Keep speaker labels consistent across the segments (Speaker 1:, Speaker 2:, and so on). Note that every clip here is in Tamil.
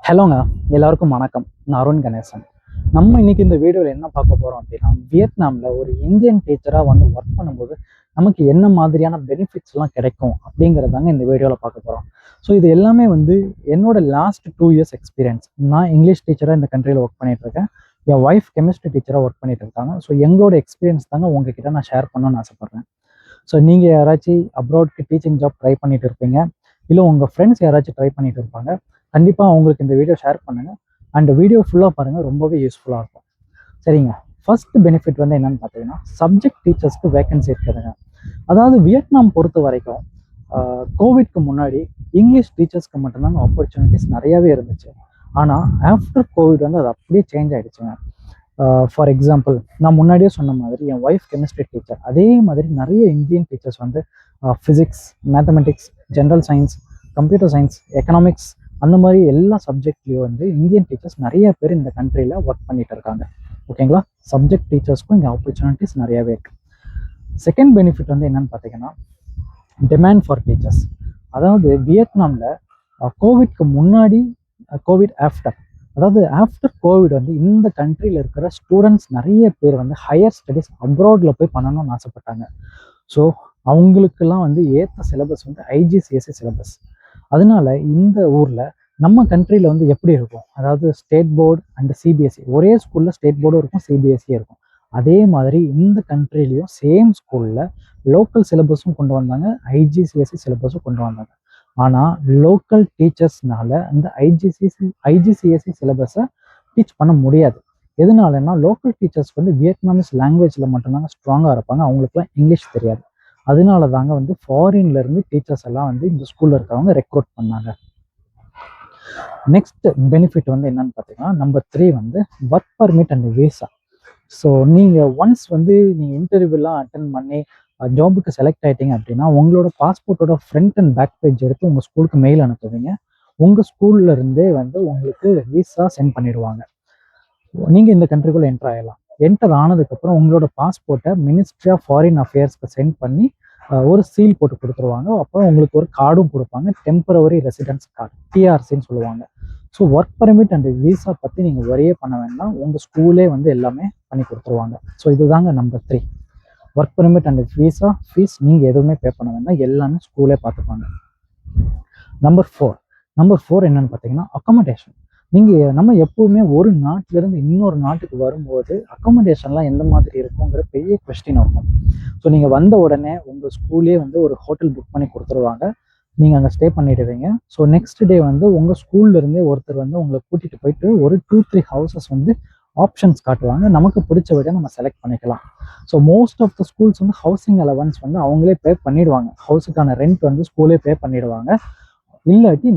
Speaker 1: ஹலோங்க, எல்லாருக்கும் வணக்கம். நான் அருண் கணேசன். நம்ம இன்னைக்கு இந்த வீடியோவில் என்ன பார்க்க போகிறோம் அப்படின்னா, வியட்நாமில் ஒரு இந்தியன் டீச்சராக வந்து ஒர்க் பண்ணும்போது நமக்கு என்ன மாதிரியான பெனிஃபிட்ஸ்லாம் கிடைக்கும் அப்படிங்கிறதாங்க இந்த வீடியோவில் பார்க்க போகிறோம். ஸோ இது எல்லாமே வந்து என்னோட லாஸ்ட் 2 இயர்ஸ் எக்ஸ்பீரியன்ஸ். நான் இங்கிலீஷ் டீச்சராக இந்த கண்ட்ரியில் ஒர்க் பண்ணிட்டு இருக்கேன். என் ஒய்ஃப் கெமிஸ்ட்ரி டீச்சராக ஒர்க் பண்ணிட்டு இருக்காங்க. ஸோ எங்களோட எக்ஸ்பீரியன்ஸ் தாங்க உங்ககிட்ட நான் ஷேர் பண்ணணும்னு ஆசைப்பட்றேன். ஸோ நீங்கள் யாராச்சும் அப்ராட்க்கு டீச்சிங் ஜாப் ட்ரை பண்ணிட்டு இருப்பீங்க, இல்லை உங்கள் ஃப்ரெண்ட்ஸ் யாராச்சும் ட்ரை பண்ணிட்டு இருப்பாங்க. கண்டிப்பாக அவங்களுக்கு இந்த வீடியோ ஷேர் பண்ணுங்கள். அண்ட் வீடியோ ஃபுல்லாக பாருங்கள், ரொம்பவே யூஸ்ஃபுல்லாக இருக்கும். சரிங்க, ஃபர்ஸ்ட் பெனிஃபிட் வந்து என்னென்னு பார்த்தீங்கன்னா, சப்ஜெக்ட் டீச்சர்ஸ்க்கு வேகன்சி இருக்குதுங்க. அதாவது வியட்நாம் பொறுத்த வரைக்கும் கோவிட்க்கு முன்னாடி இங்கிலீஷ் டீச்சர்ஸ்க்கு மட்டும்தாங்க ஆப்பர்ச்சுனிட்டிஸ் நிறையாவே இருந்துச்சு. ஆனால் ஆஃப்டர் கோவிட் வந்து அது அப்படியே சேஞ்ச் ஆகிடுச்சுங்க. ஃபார் எக்ஸாம்பிள், நான் முன்னாடியே சொன்ன மாதிரி என் ஒய்ஃப் கெமிஸ்ட்ரி டீச்சர், அதே மாதிரி நிறைய இந்தியன் டீச்சர்ஸ் வந்து physics, mathematics, general science, computer science, economics, அந்த மாதிரி எல்லா சப்ஜெக்ட்லேயும் வந்து இந்தியன் டீச்சர்ஸ் நிறைய பேர் இந்த கண்ட்ரியில் ஒர்க் பண்ணிட்டு இருக்காங்க. ஓகேங்களா? சப்ஜெக்ட் டீச்சர்ஸ்க்கும் இங்கே ஆப்பர்ச்சுனிட்டிஸ் நிறையாவே இருக்குது. செகண்ட் பெனிஃபிட் வந்து என்னென்னு பார்த்தீங்கன்னா, டிமாண்ட் ஃபார் டீச்சர்ஸ். அதாவது வியட்நாமில் கோவிட்க்கு முன்னாடி, கோவிட் ஆஃப்டர், அதாவது ஆஃப்டர் கோவிட் வந்து இந்த கண்ட்ரியில் இருக்கிற ஸ்டூடெண்ட்ஸ் நிறைய பேர் வந்து ஹையர் ஸ்டடீஸ் அப்ராடில் போய் பண்ணணும்னு ஆசைப்பட்டாங்க. ஸோ அவங்களுக்கெல்லாம் வந்து ஏற்ற சிலபஸ் வந்து ஐஜிசிஎஸ்சி சிலபஸ். அதனால இந்த ஊரில் நம்ம கண்ட்ரியில் வந்து எப்படி இருக்கும், அதாவது ஸ்டேட் போர்டு அண்ட் சிபிஎஸ்சி, ஒரே ஸ்கூலில் ஸ்டேட் போர்டும் இருக்கும், சிபிஎஸ்சியும் இருக்கும். அதே மாதிரி இந்த கண்ட்ரிலையும் சேம் ஸ்கூலில் லோக்கல் சிலபஸும் கொண்டு வந்தாங்க, ஐஜிசிஎஸ்சி சிலபஸும் கொண்டு வந்தாங்க. ஆனால் லோக்கல் டீச்சர்ஸ்னால அந்த ஐஜிசிஎஸ்சி சிலபஸை டீச் பண்ண முடியாது. எதனாலன்னா, லோக்கல் டீச்சர்ஸ் வந்து வியட்நாமிஸ் லாங்குவேஜில் மட்டும்தாங்க ஸ்ட்ராங்காக இருப்பாங்க, அவங்களுக்குலாம் இங்கிலீஷ் தெரியாது. அதனால தாங்க வந்து ஃபாரின்லேருந்து டீச்சர்ஸ் எல்லாம் வந்து இந்த ஸ்கூலில் இருக்கிறவங்க ரெக்ரூட் பண்ணாங்க. நெக்ஸ்ட் பெனிஃபிட் வந்து என்னன்னு பார்த்தீங்கன்னா, நம்பர் 3 வந்து work permit and visa. So நீங்கள் ஒன்ஸ் வந்து நீங்கள் இன்டர்வியூலாம் அட்டன் பண்ணி ஜாபுக்கு செலக்ட் ஆகிட்டீங்க அப்படின்னா, உங்களோட பாஸ்போர்ட்டோட ஃப்ரண்ட் அண்ட் பேக் பேஜ் எடுத்து உங்கள் ஸ்கூலுக்கு மெயில் அனுப்புவீங்க. உங்கள் ஸ்கூல்ல இருந்தே வந்து உங்களுக்கு விசா சென்ட் பண்ணிடுவாங்க. நீங்கள் இந்த கண்ட்ரிக்குள்ளே என்டர் ஆகிடலாம். என்டர் ஆனதுக்கப்புறம் உங்களோட பாஸ்போர்ட்டை மினிஸ்ட்ரி ஆஃப் ஃபாரின் அஃபேர்ஸ்க்கு சென்ட் பண்ணி ஒரு சீல் போட்டு கொடுத்துருவாங்க. அப்புறம் உங்களுக்கு ஒரு கார்டும் கொடுப்பாங்க, டெம்பரவரி ரெசிடென்ஸ் கார்டு, டிஆர்சின்னு சொல்லுவாங்க. So work permit and visa பற்றி நீங்கள் வரியே பண்ண வேண்டாம், உங்கள் ஸ்கூலே வந்து எல்லாமே பண்ணி கொடுத்துருவாங்க. ஸோ இதுதாங்க number 3. Work permit and visa, fees நீங்கள் எதுவுமே பே பண்ண வேண்டாம், எல்லாமே ஸ்கூலே பார்த்துப்பாங்க. நம்பர் 4 என்னன்னு பார்த்தீங்கன்னா, அக்காமடேஷன். நம்ம எப்பவுமே ஒரு நாட்டிலேருந்து இன்னொரு நாட்டுக்கு வரும்போது அக்காமடேஷன்லாம் எந்த மாதிரி இருக்குங்கிற பெரிய கொஸ்டின் இருக்கும். ஸோ நீங்கள் வந்த உடனே உங்கள் ஸ்கூலே வந்து ஒரு ஹோட்டல் புக் பண்ணி கொடுத்துருவாங்க, நீங்கள் அங்கே ஸ்டே பண்ணிடுவீங்க. ஸோ நெக்ஸ்ட் டே வந்து உங்கள் ஸ்கூல்லேருந்தே ஒருத்தர் வந்து உங்களை கூட்டிகிட்டு போயிட்டு ஒரு 2-3 ஹவுசஸ் வந்து ஆப்ஷன்ஸ் காட்டுவாங்க, நமக்கு பிடிச்ச வழியாக நம்ம செலக்ட் பண்ணிக்கலாம். So most of the schools வந்து ஹவுசிங் அலவன்ஸ் வந்து அவங்களே பே பண்ணிடுவாங்க, ஹவுஸுக்கான ரெண்ட் வந்து ஸ்கூலே பே பண்ணிடுவாங்க. இல்லாட்டி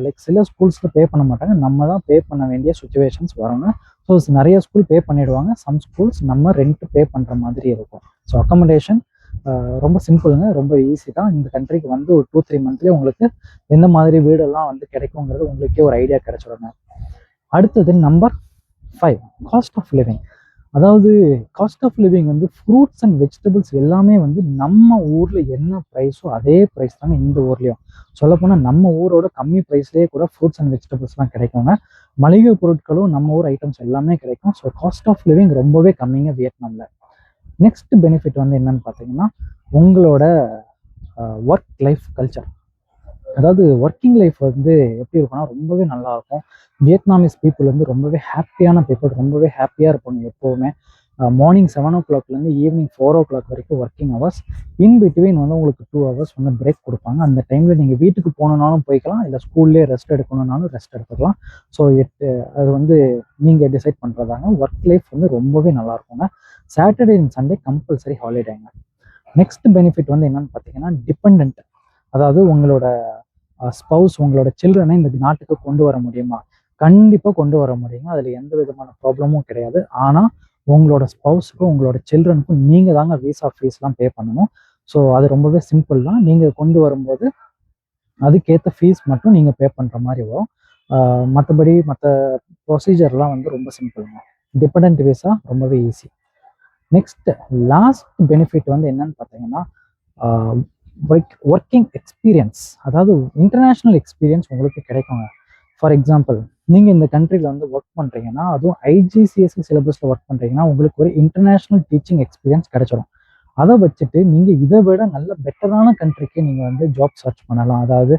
Speaker 1: லைக் சில ஸ்கூல்ஸில் பே பண்ண மாட்டாங்க, நம்ம தான் பே பண்ண வேண்டிய சுச்சுவேஷன்ஸ் வருங்க. ஸோ நிறைய ஸ்கூல் பே பண்ணிடுவாங்க, சம் ஸ்கூல்ஸ் நம்ம ரெண்ட் பே பண்ணுற மாதிரி இருக்கும். ஸோ அக்காமடேஷன் ரொம்ப சிம்பிளுங்க, ரொம்ப ஈஸி தான். இந்த கண்ட்ரிக்கு வந்து ஒரு 2-3 மந்த்லேயே உங்களுக்கு எந்த மாதிரி வீடெல்லாம் வந்து கிடைக்குங்கிறது உங்களுக்கே ஒரு ஐடியா கிடைச்சிடுங்க. அடுத்தது நம்பர் 5, காஸ்ட் ஆஃப் லிவிங். அதாவது காஸ்ட் ஆஃப் லிவிங் வந்து ஃப்ரூட்ஸ் அண்ட் வெஜிடபிள்ஸ் எல்லாமே வந்து நம்ம ஊரில் என்ன ப்ரைஸோ அதே ப்ரைஸ் தாங்க இந்த ஊர்லேயும். சொல்லப்போனால் நம்ம ஊரோட கம்மி ப்ரைஸ்லேயே கூட ஃப்ரூட்ஸ் அண்ட் வெஜிடபிள்ஸ்லாம் கிடைக்குங்க. மளிகை பொருட்களும் நம்ம ஊர் ஐட்டம்ஸ் எல்லாமே கிடைக்கும். ஸோ காஸ்ட் ஆஃப் லிவிங் ரொம்பவே கம்மிங்க வியட்நாமில். நெக்ஸ்ட் பெனிஃபிட் வந்து என்னன்னு பார்த்தீங்கன்னா, உங்களோட ஒர்க் லைஃப் கல்ச்சர். அதாவது ஒர்க்கிங் லைஃப் வந்து எப்படி இருக்குன்னா ரொம்பவே நல்லா இருக்கும். வியட்நாமிஸ் பீப்புள் வந்து ரொம்பவே ஹாப்பியான பீப்புள், ரொம்பவே ஹாப்பியாக இருப்பாங்க எப்போவுமே. மார்னிங் 7 o'clockலேருந்து ஈவினிங் 4 o'clock வரைக்கும் ஒர்க்கிங் ஹவர்ஸ். இன் பிட்வீன் வந்து உங்களுக்கு 2 hours வந்து பிரேக் கொடுப்பாங்க. அந்த டைமில் நீங்கள் வீட்டுக்கு போகணுன்னாலும் போய்க்கலாம், இல்லை ஸ்கூல்லேயே ரெஸ்ட் எடுக்கணுன்னாலும் ரெஸ்ட் எடுத்துக்கலாம். ஸோ அது வந்து நீங்கள் டிசைட் பண்ணுறதாங்க. ஒர்க் லைஃப் வந்து ரொம்பவே நல்லா இருக்குங்க. சாட்டர்டே அண்ட் சண்டே கம்பல்சரி ஹாலிடேங்க. நெக்ஸ்ட் பெனிஃபிட் வந்து என்னன்னு பார்த்தீங்கன்னா, டிபெண்ட். அதாவது உங்களோட ஸ்பவுஸ், உங்களோட சில்ட்ரனை இந்த நாட்டுக்கு கொண்டு வர முடியுமா? கண்டிப்பாக கொண்டு வர முடியுங்க, அதில் எந்த விதமான ப்ராப்ளமும் கிடையாது. ஆனால் உங்களோட ஸ்பவுஸுக்கும் உங்களோட சில்ட்ரனுக்கும் நீங்கள் தாங்க விசா ஃபீஸ்லாம் பே பண்ணணும். ஸோ அது ரொம்பவே சிம்பிள் தான். நீங்கள் கொண்டு வரும்போது அதுக்கேற்ற ஃபீஸ் மட்டும் நீங்கள் பே பண்ணுற மாதிரி வரும். மற்றபடி மற்ற ப்ரொசீஜர்லாம் வந்து ரொம்ப சிம்பிளுங்க. டிபெண்ட் விசா ரொம்பவே ஈஸி. நெக்ஸ்ட் லாஸ்ட் பெனிஃபிட் வந்து என்னன்னு பார்த்தீங்கன்னா, ஒர்க்கிங் எக்ஸ்பீரியன்ஸ். அதாவது இன்டர்நேஷ்னல் எக்ஸ்பீரியன்ஸ் உங்களுக்கு கிடைக்குங்க. ஃபார் எக்ஸாம்பிள், நீங்கள் இந்த கண்ட்ரியில் வந்து ஒர்க் பண்ணுறீங்கன்னா, அதுவும் ஐஜிசிஎஸ்சி சிலபஸில் ஒர்க் பண்ணுறீங்கன்னா, உங்களுக்கு ஒரு இன்டர்நேஷ்னல் டீச்சிங் எக்ஸ்பீரியன்ஸ் கிடைச்சிடும். அதை வச்சுட்டு நீங்கள் இதை விட நல்ல பெட்டரான கண்ட்ரிக்கு நீங்கள் வந்து ஜாப் சர்ச் பண்ணலாம். அதாவது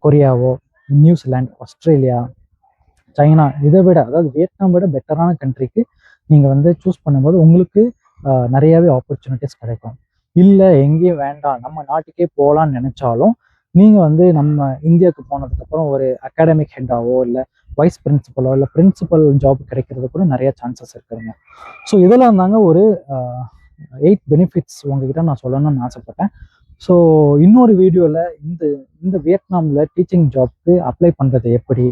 Speaker 1: கொரியாவோ, நியூசிலாந்து, ஆஸ்திரேலியா, சைனா, இதை விட அதாவது வியட்நாம் விட பெட்டரான கண்ட்ரிக்கு நீங்கள் வந்து சூஸ் பண்ணும்போது உங்களுக்கு நிறையாவே ஆப்பர்ச்சுனிட்டிஸ் கிடைக்கும். இல்லை எங்கேயும் வேண்டாம், நம்ம நாட்டுக்கே போகலான்னு நினச்சாலும் நீங்கள் வந்து நம்ம இந்தியாவுக்கு போனதுக்கப்புறம் ஒரு அகாடமிக் ஹெட்டாவோ இல்லை வைஸ் பிரின்சிபலோ இல்லை பிரின்சிபல் ஜாப் கிடைக்கிறது கூட நிறைய சான்சஸ் இருக்குதுங்க. ஸோ இதெல்லாம் தாங்க ஒரு 8 பெனிஃபிட்ஸ் உங்ககிட்ட நான் சொல்லணும்னு ஆசைப்பட்டேன். ஸோ இன்னொரு வீடியோவில் இந்த இந்த வியட்நாமில் டீச்சிங் ஜாப்க்கு அப்ளை பண்ணுறது எப்படி,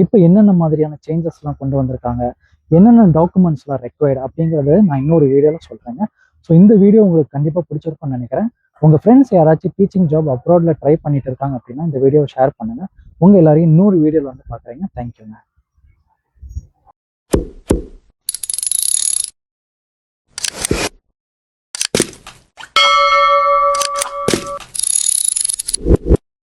Speaker 1: இப்போ என்னென்ன மாதிரியான சேஞ்சஸ்லாம் கொண்டு வந்திருக்காங்க, என்னென்ன டாக்குமெண்ட்ஸ்லாம் ரெக்வயர்டு அப்படிங்கிறத நான் இன்னொரு வீடியோவில் சொல்கிறேங்க. ஸோ இந்த வீடியோ உங்களுக்கு கண்டிப்பாக பிடிச்சிருக்கும்னு நினைக்கிறேன். உங்கள் ஃப்ரெண்ட்ஸ் யாராச்சும் டீச்சிங் ஜாப் அப்ராடில் ட்ரை பண்ணிட்டு இருக்காங்க அப்படின்னா இந்த வீடியோவை ஷேர் பண்ணுங்கள். உங்கள் எல்லாரையும் இன்னொரு வீடியோவில் வந்து பார்க்குறேங்க. தேங்க்யூங்க.